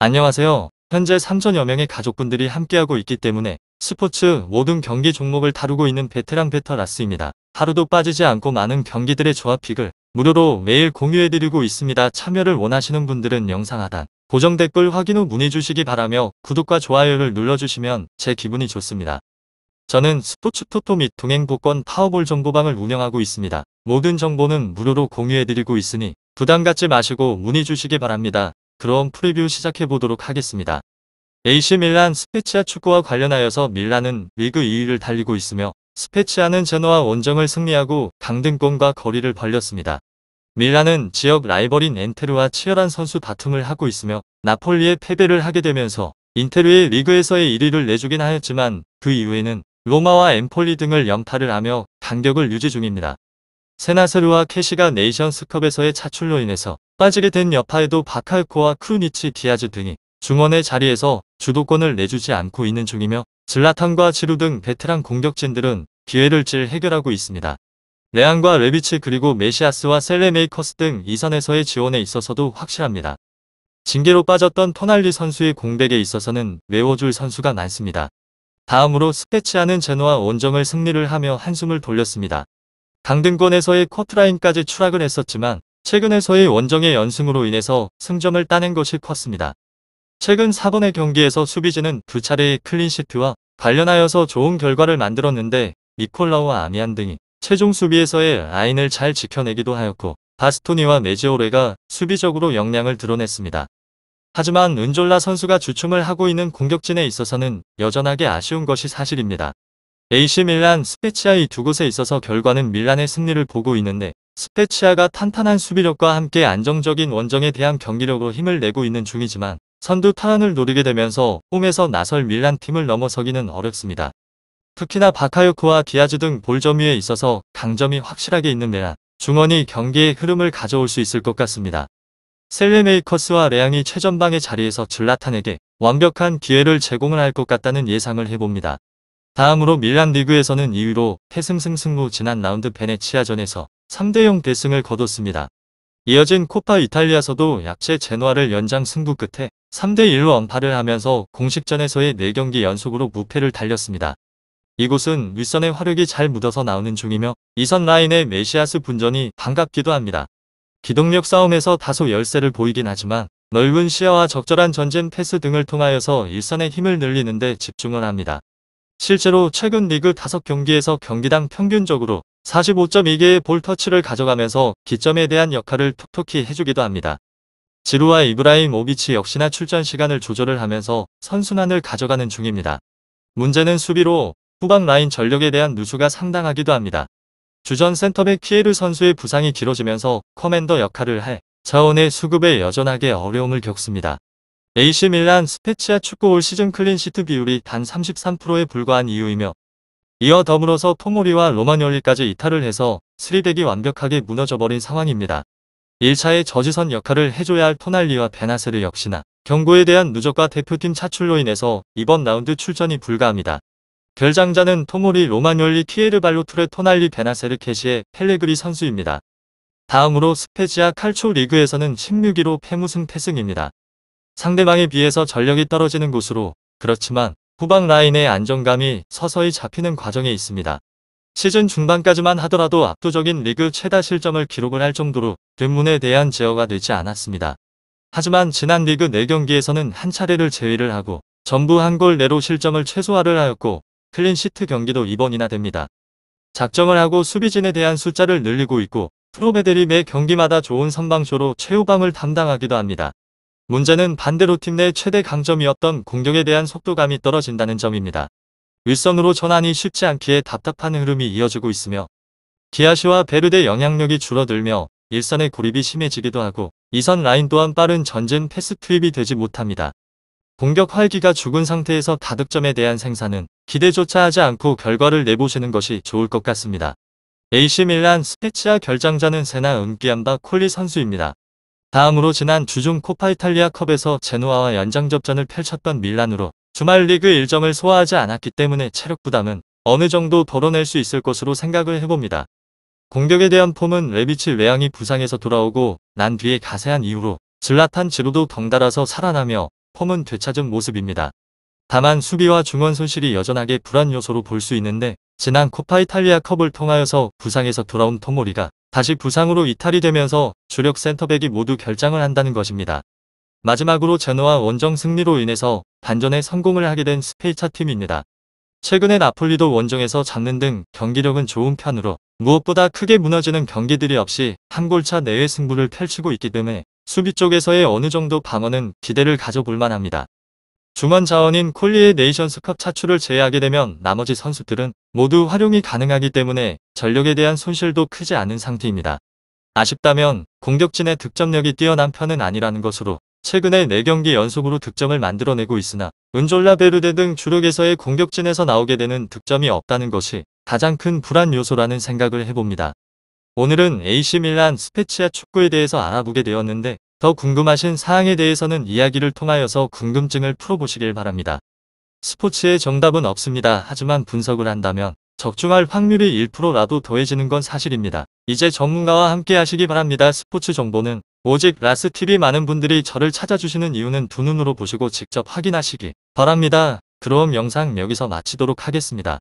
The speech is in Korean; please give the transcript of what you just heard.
안녕하세요. 현재 3천여 명의 가족분들이 함께하고 있기 때문에 스포츠 모든 경기 종목을 다루고 있는 베테랑 베터라스입니다. 하루도 빠지지 않고 많은 경기들의 조합픽을 무료로 매일 공유해드리고 있습니다. 참여를 원하시는 분들은 영상 하단 고정 댓글 확인 후 문의 주시기 바라며 구독과 좋아요를 눌러주시면 제 기분이 좋습니다. 저는 스포츠 토토 및 동행복권 파워볼 정보방을 운영하고 있습니다. 모든 정보는 무료로 공유해드리고 있으니 부담 갖지 마시고 문의 주시기 바랍니다. 그럼 프리뷰 시작해보도록 하겠습니다. AC 밀란 스페치아 축구와 관련하여서 밀란은 리그 2위를 달리고 있으며 스페치아는 제노아 원정을 승리하고 강등권과 거리를 벌렸습니다. 밀란은 지역 라이벌인 인테르와 치열한 선수 다툼을 하고 있으며 나폴리에 패배를 하게 되면서 인테르의 리그에서의 1위를 내주긴 하였지만 그 이후에는 로마와 엠폴리 등을 연파를 하며 간격을 유지 중입니다. 세나세르와 캐시가 네이션스컵에서의 차출로 인해서 빠지게 된 여파에도 바카요코와 크루니치 디아즈 등이 중원의 자리에서 주도권을 내주지 않고 있는 중이며 질라탄과 지루 등 베테랑 공격진들은 기회를 해결하고 있습니다. 레앙과 레비치 그리고 메시아스와 셀레메이커스 등 이선에서의 지원에 있어서도 확실합니다. 징계로 빠졌던 토날리 선수의 공백에 있어서는 메워줄 선수가 많습니다. 다음으로 스페치아는 제노아 원정을 승리를 하며 한숨을 돌렸습니다. 강등권에서의 쿼트라인까지 추락을 했었지만 최근에서의 원정의 연승으로 인해서 승점을 따낸 것이 컸습니다. 최근 4번의 경기에서 수비진은 두 차례의 클린시트와 관련하여서 좋은 결과를 만들었는데 니콜라우와 아미안 등이 최종 수비에서의 라인을 잘 지켜내기도 하였고 바스토니와 메지오레가 수비적으로 역량을 드러냈습니다. 하지만 은졸라 선수가 주춤을 하고 있는 공격진에 있어서는 여전하게 아쉬운 것이 사실입니다. AC 밀란, 스페치아 이 두 곳에 있어서 결과는 밀란의 승리를 보고 있는데 스페치아가 탄탄한 수비력과 함께 안정적인 원정에 대한 경기력으로 힘을 내고 있는 중이지만 선두 탈환을 노리게 되면서 홈에서 나설 밀란 팀을 넘어서기는 어렵습니다. 특히나 바카요코와 디아즈 등 볼 점유에 있어서 강점이 확실하게 있는 밀란, 중원이 경기의 흐름을 가져올 수 있을 것 같습니다. 셀레메이커스와 레앙이 최전방의 자리에서 질라탄에게 완벽한 기회를 제공을 할 것 같다는 예상을 해봅니다. 다음으로 밀란 리그에서는 2위로 패승승 승무 지난 라운드 베네치아전에서 3대0 대승을 거뒀습니다. 이어진 코파 이탈리아서도 약체 제노아를 연장 승부 끝에 3대1로 완파를 하면서 공식전에서의 4경기 연속으로 무패를 달렸습니다. 이곳은 윗선의 화력이 잘 묻어서 나오는 중이며 2선 라인의 메시아스 분전이 반갑기도 합니다. 기동력 싸움에서 다소 열세를 보이긴 하지만 넓은 시야와 적절한 전진 패스 등을 통하여서 일선의 힘을 늘리는 데 집중을 합니다. 실제로 최근 리그 5경기에서 경기당 평균적으로 45.2개의 볼터치를 가져가면서 기점에 대한 역할을 톡톡히 해주기도 합니다. 지루와 이브라임오비치 역시나 출전 시간을 조절을 하면서 선순환을 가져가는 중입니다. 문제는 수비로 후방 라인 전력에 대한 누수가 상당하기도 합니다. 주전 센터백 피에르 선수의 부상이 길어지면서 커맨더 역할을 할 자원의 수급에 여전하게 어려움을 겪습니다. AC 밀란 스페치아 축구 올 시즌 클린시트 비율이 단 33%에 불과한 이유이며 이어 더불어서 토모리와 로마니올리까지 이탈을 해서 3백이 완벽하게 무너져버린 상황입니다. 1차의 저지선 역할을 해줘야 할 토날리와 베나세르 역시나 경고에 대한 누적과 대표팀 차출로 인해서 이번 라운드 출전이 불가합니다. 결장자는 토모리, 로마니올리, 키에르 발로투레, 토날리, 베나세르, 캐시의 펠레그리 선수입니다. 다음으로 스페치아 칼초 리그에서는 16위로 패무승 패승입니다. 상대방에 비해서 전력이 떨어지는 곳으로 그렇지만 후방 라인의 안정감이 서서히 잡히는 과정에 있습니다. 시즌 중반까지만 하더라도 압도적인 리그 최다 실점을 기록을 할 정도로 뒷문에 대한 제어가 되지 않았습니다. 하지만 지난 리그 4경기에서는 한 차례를 제외를 하고 전부 한 골 내로 실점을 최소화를 하였고 클린시트 경기도 2번이나 됩니다. 작정을 하고 수비진에 대한 숫자를 늘리고 있고 프로베델이 매 경기마다 좋은 선방쇼로 최후방을 담당하기도 합니다. 문제는 반대로 팀 내 최대 강점이었던 공격에 대한 속도감이 떨어진다는 점입니다. 윗선으로 전환이 쉽지 않기에 답답한 흐름이 이어지고 있으며 기아시와 베르데 영향력이 줄어들며 일선의 고립이 심해지기도 하고 2선 라인 또한 빠른 전진 패스 투입이 되지 못합니다. 공격 활기가 죽은 상태에서 다득점에 대한 생산은 기대조차 하지 않고 결과를 내보시는 것이 좋을 것 같습니다. AC 밀란 스페치아 결장자는 세나 은기암바 콜리 선수입니다. 다음으로 지난 주중 코파 이탈리아 컵에서 제노아와 연장 접전을 펼쳤던 밀란으로 주말 리그 일정을 소화하지 않았기 때문에 체력 부담은 어느 정도 덜어낼 수 있을 것으로 생각을 해봅니다. 공격에 대한 폼은 레비치 레앙이 부상에서 돌아오고 난 뒤에 가세한 이후로 질라탄 지루도 덩달아서 살아나며 폼은 되찾은 모습입니다. 다만 수비와 중원 손실이 여전하게 불안 요소로 볼 수 있는데 지난 코파 이탈리아 컵을 통하여서 부상에서 돌아온 토모리가 다시 부상으로 이탈이 되면서 주력 센터백이 모두 결장을 한다는 것입니다. 마지막으로 제노아 원정 승리로 인해서 반전에 성공을 하게 된 스페이차 팀입니다. 최근에 나폴리도 원정에서 잡는 등 경기력은 좋은 편으로 무엇보다 크게 무너지는 경기들이 없이 한 골차 내외 승부를 펼치고 있기 때문에 수비 쪽에서의 어느 정도 방어는 기대를 가져볼 만합니다. 중원 자원인 콜리의 네이션스컵 차출을 제외하게 되면 나머지 선수들은 모두 활용이 가능하기 때문에 전력에 대한 손실도 크지 않은 상태입니다. 아쉽다면 공격진의 득점력이 뛰어난 편은 아니라는 것으로 최근에 4경기 연속으로 득점을 만들어내고 있으나 은졸라 베르데 등 주력에서의 공격진에서 나오게 되는 득점이 없다는 것이 가장 큰 불안 요소라는 생각을 해봅니다. 오늘은 AC 밀란 스페치아 축구에 대해서 알아보게 되었는데 더 궁금하신 사항에 대해서는 이야기를 통하여서 궁금증을 풀어보시길 바랍니다. 스포츠의 정답은 없습니다. 하지만 분석을 한다면 적중할 확률이 1%라도 더해지는 건 사실입니다. 이제 전문가와 함께 하시기 바랍니다. 스포츠 정보는 오직 라스TV. 많은 분들이 저를 찾아주시는 이유는 두 눈으로 보시고 직접 확인하시기 바랍니다. 그럼 영상 여기서 마치도록 하겠습니다.